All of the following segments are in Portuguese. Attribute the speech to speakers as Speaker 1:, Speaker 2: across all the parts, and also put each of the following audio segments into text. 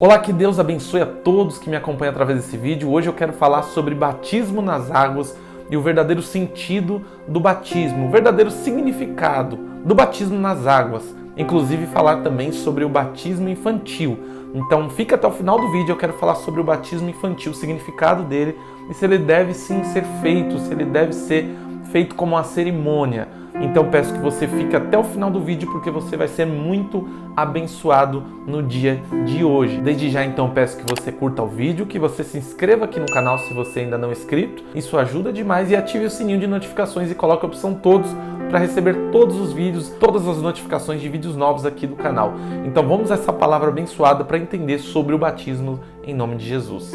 Speaker 1: Olá, que Deus abençoe a todos que me acompanham através desse vídeo. Hoje eu quero falar sobre batismo nas águas e o verdadeiro sentido do batismo, o verdadeiro significado do batismo nas águas. Inclusive falar também sobre o batismo infantil. Então fica até o final do vídeo, eu quero falar sobre o batismo infantil, o significado dele e se ele deve sim ser feito, se ele deve ser feito como uma cerimônia. Então peço que você fique até o final do vídeo porque você vai ser muito abençoado no dia de hoje. Desde já então peço que você curta o vídeo, que você se inscreva aqui no canal se você ainda não é inscrito. Isso ajuda demais e ative o sininho de notificações e coloque a opção todos para receber todos os vídeos, todas as notificações de vídeos novos aqui do canal. Então vamos a essa palavra abençoada para entender sobre o batismo em nome de Jesus.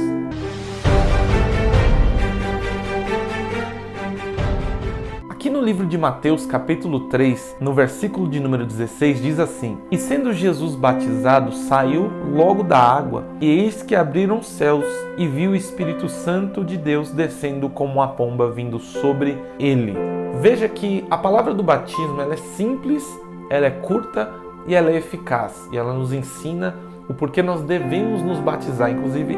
Speaker 1: Aqui no livro de Mateus, capítulo 3, no versículo de número 16, diz assim: E sendo Jesus batizado, saiu logo da água, e eis que abriram os céus, e viu o Espírito Santo de Deus descendo como uma pomba vindo sobre ele. Veja que a palavra do batismo ela é simples, ela é curta e ela é eficaz. E ela nos ensina o porquê nós devemos nos batizar. Inclusive,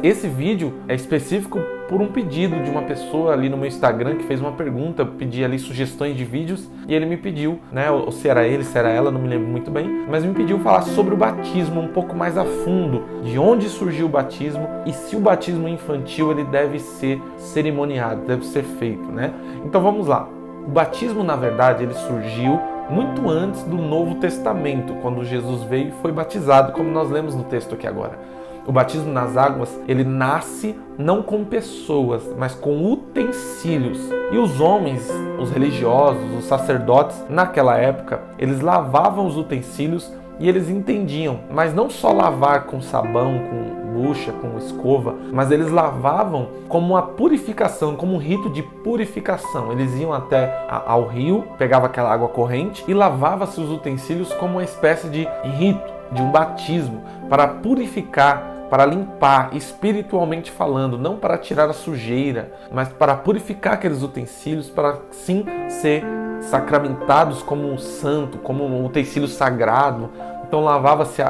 Speaker 1: esse vídeo é específico por um pedido de uma pessoa ali no meu Instagram que fez uma pergunta, eu pedi ali sugestões de vídeos e ele me pediu, né, ou se era ele, se era ela, não me lembro muito bem, mas me pediu falar sobre o batismo um pouco mais a fundo, de onde surgiu o batismo e se o batismo infantil ele deve ser cerimoniado, deve ser feito, né? Então vamos lá. O batismo, na verdade, ele surgiu muito antes do Novo Testamento, quando Jesus veio e foi batizado, como nós lemos no texto aqui agora. O batismo nas águas, ele nasce não com pessoas, mas com utensílios. E os homens, os religiosos, os sacerdotes, naquela época, eles lavavam os utensílios e eles entendiam, mas não só lavar com sabão, com bucha, com escova, mas eles lavavam como uma purificação, como um rito de purificação. Eles iam até ao rio, pegavam aquela água corrente e lavavam-se os utensílios como uma espécie de rito, de um batismo, para purificar, para limpar, espiritualmente falando, não para tirar a sujeira, mas para purificar aqueles utensílios, para sim ser sacramentados como um santo, como um utensílio sagrado. Então lavava-se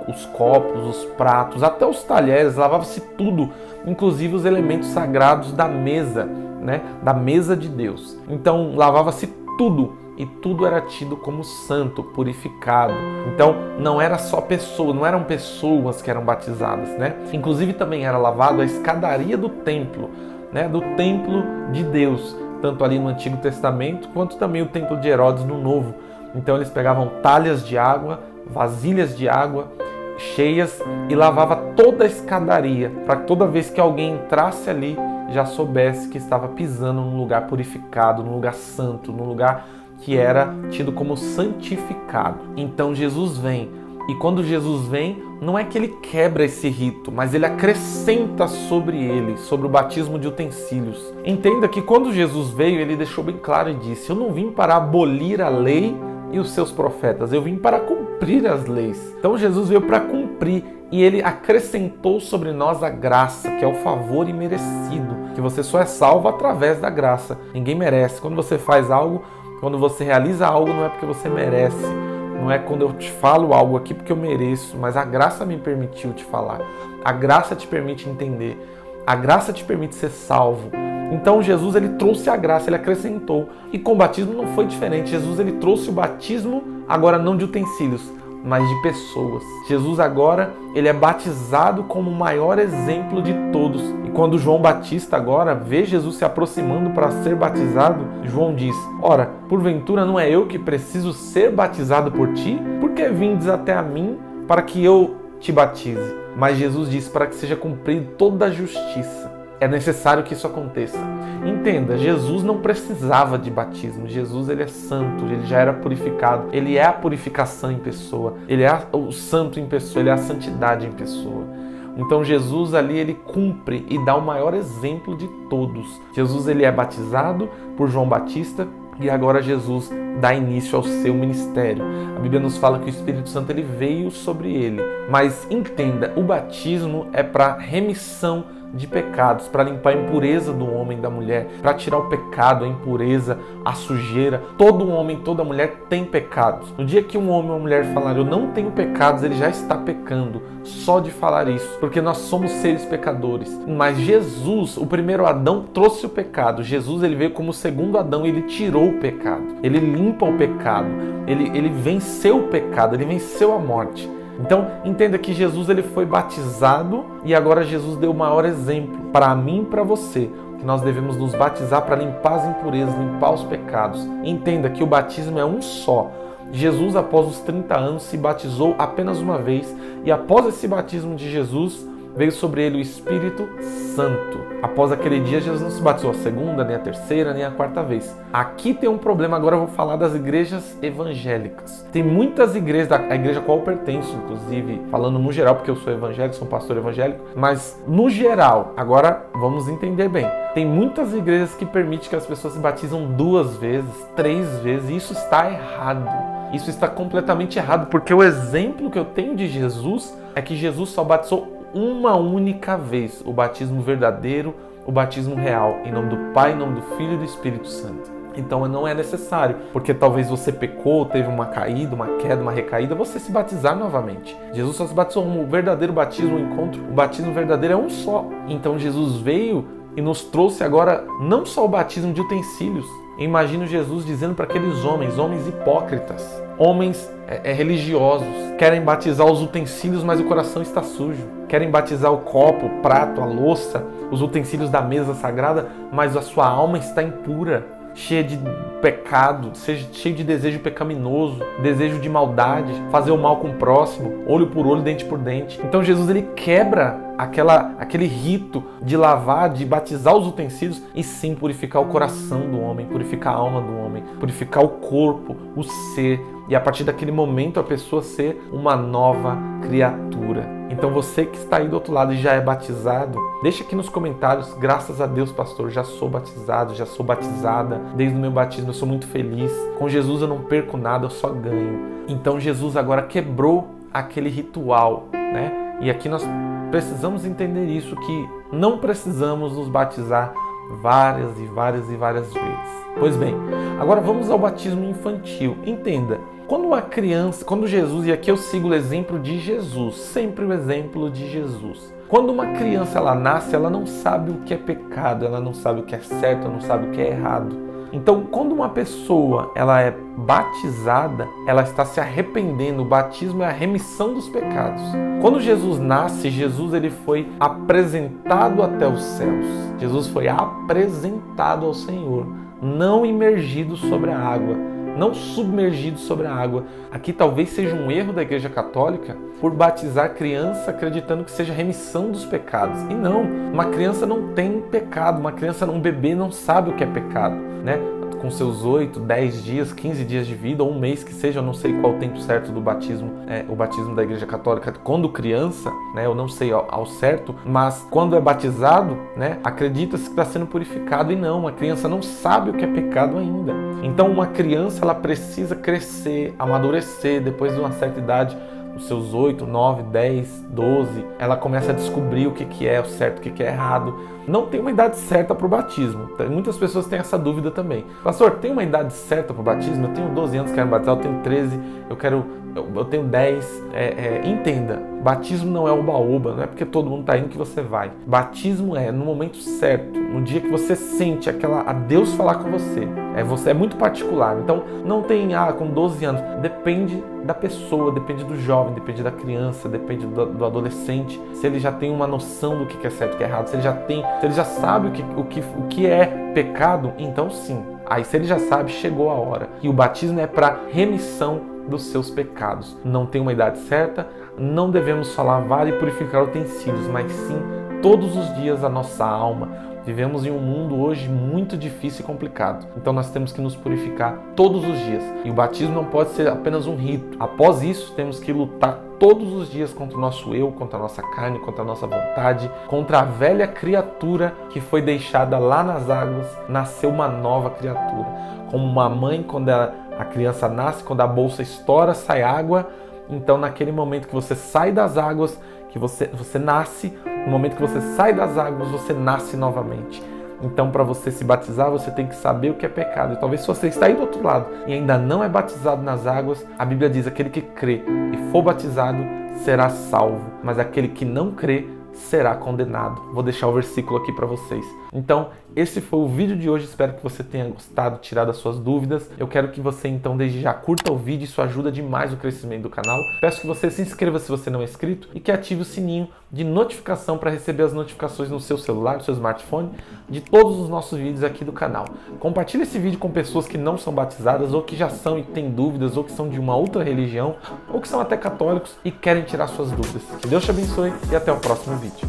Speaker 1: os copos, os pratos, até os talheres, lavava-se tudo, inclusive os elementos sagrados da mesa, né? Da mesa de Deus. Então lavava-se tudo e tudo era tido como santo, purificado. Então não era só pessoa, não eram pessoas que eram batizadas, né? Inclusive também era lavado a escadaria do templo, né? Do templo de Deus, tanto ali no Antigo Testamento quanto também o templo de Herodes no Novo. Então eles pegavam talhas de água, vasilhas de água cheias e lavava toda a escadaria, para que toda vez que alguém entrasse ali já soubesse que estava pisando num lugar purificado, num lugar santo, num lugar que era tido como santificado. Então Jesus vem, e quando Jesus vem, não é que ele quebra esse rito, mas ele acrescenta sobre ele, sobre o batismo de utensílios. Entenda que quando Jesus veio, ele deixou bem claro e disse: eu não vim para abolir a lei e os seus profetas, eu vim para cumprir as leis. Então Jesus veio para cumprir e ele acrescentou sobre nós a graça, que é o favor imerecido, que você só é salvo através da graça. Ninguém merece. Quando você faz algo, quando você realiza algo, não é porque você merece. Não é quando eu te falo algo aqui porque eu mereço, mas a graça me permitiu te falar. A graça te permite entender. A graça te permite ser salvo. Então Jesus ele trouxe a graça, ele acrescentou. E com o batismo não foi diferente. Jesus ele trouxe o batismo agora não de utensílios, mas de pessoas. Jesus agora ele é batizado como o maior exemplo de todos. E quando João Batista agora vê Jesus se aproximando para ser batizado, João diz: ora, porventura não é eu que preciso ser batizado por ti? Por que vindes até a mim para que eu te batize? Mas Jesus diz: para que seja cumprida toda a justiça. É necessário que isso aconteça. Entenda, Jesus não precisava de batismo. Jesus ele é santo, ele já era purificado. Ele é a purificação em pessoa. Ele é o santo em pessoa, ele é a santidade em pessoa. Então Jesus ali ele cumpre e dá o maior exemplo de todos. Jesus ele é batizado por João Batista e agora Jesus dá início ao seu ministério. A Bíblia nos fala que o Espírito Santo ele veio sobre ele. Mas entenda, o batismo é para remissão de pecados, para limpar a impureza do homem e da mulher, para tirar o pecado, a impureza, a sujeira. Todo homem, toda mulher tem pecados. No dia que um homem ou uma mulher falar eu não tenho pecados, ele já está pecando só de falar isso, porque nós somos seres pecadores. Mas Jesus, o primeiro Adão, trouxe o pecado. Jesus, ele veio como o segundo Adão, ele tirou o pecado, ele limpa o pecado, ele venceu o pecado, ele venceu a morte. Então, entenda que Jesus ele foi batizado e agora Jesus deu o maior exemplo para mim e para você, que nós devemos nos batizar para limpar as impurezas, limpar os pecados. Entenda que o batismo é um só. Jesus, após os 30 anos, se batizou apenas uma vez e após esse batismo de Jesus, veio sobre ele o Espírito Santo. Após aquele dia, Jesus não se batizou a segunda, nem a terceira, nem a quarta vez. Aqui tem um problema, agora eu vou falar das igrejas evangélicas. Tem muitas igrejas, a igreja a qual eu pertenço, inclusive, falando no geral, porque eu sou evangélico, sou um pastor evangélico, mas no geral, agora vamos entender bem. Tem muitas igrejas que permitem que as pessoas se batizam 2 vezes, 3 vezes, e isso está errado. Isso está completamente errado, porque o exemplo que eu tenho de Jesus é que Jesus só batizou uma única vez, o batismo verdadeiro, o batismo real, em nome do Pai, em nome do Filho e do Espírito Santo. Então não é necessário, porque talvez você pecou, teve uma caída, uma queda, uma recaída, você se batizar novamente. Jesus só se batizou um verdadeiro batismo, um encontro, o batismo verdadeiro é um só. Então Jesus veio e nos trouxe agora não só o batismo de utensílios. Imagino Jesus dizendo para aqueles homens hipócritas, homens religiosos, querem batizar os utensílios, mas o coração está sujo. Querem batizar o copo, o prato, a louça, os utensílios da mesa sagrada, mas a sua alma está impura, cheia de pecado, cheio de desejo pecaminoso, desejo de maldade, fazer o mal com o próximo, olho por olho, dente por dente. Então Jesus ele quebra aquele rito de lavar, de batizar os utensílios e sim purificar o coração do homem, purificar a alma do homem, purificar o corpo, o ser, e a partir daquele momento a pessoa ser uma nova criatura. Então você que está aí do outro lado e já é batizado, deixa aqui nos comentários, graças a Deus, pastor, já sou batizado, já sou batizada, desde o meu batismo eu sou muito feliz, com Jesus eu não perco nada, eu só ganho. Então Jesus agora quebrou aquele ritual, né? E aqui nós precisamos entender isso, que não precisamos nos batizar várias vezes. Pois bem, agora vamos ao batismo infantil. Entenda, quando uma criança, quando Jesus, e aqui eu sigo o exemplo de Jesus, sempre o exemplo de Jesus. Quando uma criança ela nasce, ela não sabe o que é pecado, ela não sabe o que é certo, ela não sabe o que é errado. Então, quando uma pessoa ela é batizada, ela está se arrependendo. O batismo é a remissão dos pecados. Quando Jesus nasce, Jesus ele foi apresentado até os céus. Jesus foi apresentado ao Senhor, não imergido sobre a água, não submergido sobre a água. Aqui talvez seja um erro da Igreja Católica por batizar criança acreditando que seja remissão dos pecados. E não, uma criança não tem pecado, um bebê não sabe o que é pecado, né? Com seus 8, 10 dias, 15 dias de vida, ou um mês que seja, eu não sei qual o tempo certo do batismo, o batismo da Igreja Católica, quando criança, né, eu não sei ao certo, mas quando é batizado, né, acredita-se que está sendo purificado, e não, a criança não sabe o que é pecado ainda. Então uma criança ela precisa crescer, amadurecer, depois de uma certa idade, os seus 8, 9, 10, 12, ela começa a descobrir o que é o certo, o que é errado. Não tem uma idade certa para o batismo. Muitas pessoas têm essa dúvida também. Pastor, tem uma idade certa para o batismo? Eu tenho 12 anos, quero batizar, eu tenho 13, eu tenho 10. Entenda, batismo não é oba-oba, não é porque todo mundo está indo que você vai. Batismo é no momento certo, no dia que você sente a Deus falar com você. Você é muito particular. Então, não tem, com 12 anos. Depende da pessoa, depende do jovem, depende da criança, depende do adolescente. Se ele já tem uma noção do que é certo e o que é errado, se ele já sabe o que é pecado, então sim. Aí se ele já sabe, chegou a hora. E o batismo é para remissão dos seus pecados. Não tem uma idade certa, não devemos só lavar e purificar utensílios, mas sim todos os dias a nossa alma. Vivemos em um mundo hoje muito difícil e complicado. Então nós temos que nos purificar todos os dias. E o batismo não pode ser apenas um rito. Após isso, temos que lutar todos os dias contra o nosso eu, contra a nossa carne, contra a nossa vontade, contra a velha criatura que foi deixada lá nas águas, nasceu uma nova criatura. Como uma mãe, quando a criança nasce, quando a bolsa estoura, sai água. Então naquele momento que você sai das águas, que você nasce, No momento que você sai das águas, você nasce novamente. Então, para você se batizar, você tem que saber o que é pecado. E talvez se você está aí do outro lado e ainda não é batizado nas águas, a Bíblia diz: aquele que crê e for batizado será salvo, mas aquele que não crê será condenado. Vou deixar o versículo aqui para vocês. Então, esse foi o vídeo de hoje. Espero que você tenha gostado, tirado as suas dúvidas. Eu quero que você, então, desde já curta o vídeo. Isso ajuda demais o crescimento do canal. Peço que você se inscreva se você não é inscrito e que ative o sininho de notificação para receber as notificações no seu celular, no seu smartphone, de todos os nossos vídeos aqui do canal. Compartilhe esse vídeo com pessoas que não são batizadas, ou que já são e têm dúvidas, ou que são de uma outra religião, ou que são até católicos e querem tirar suas dúvidas. Que Deus te abençoe e até o próximo vídeo.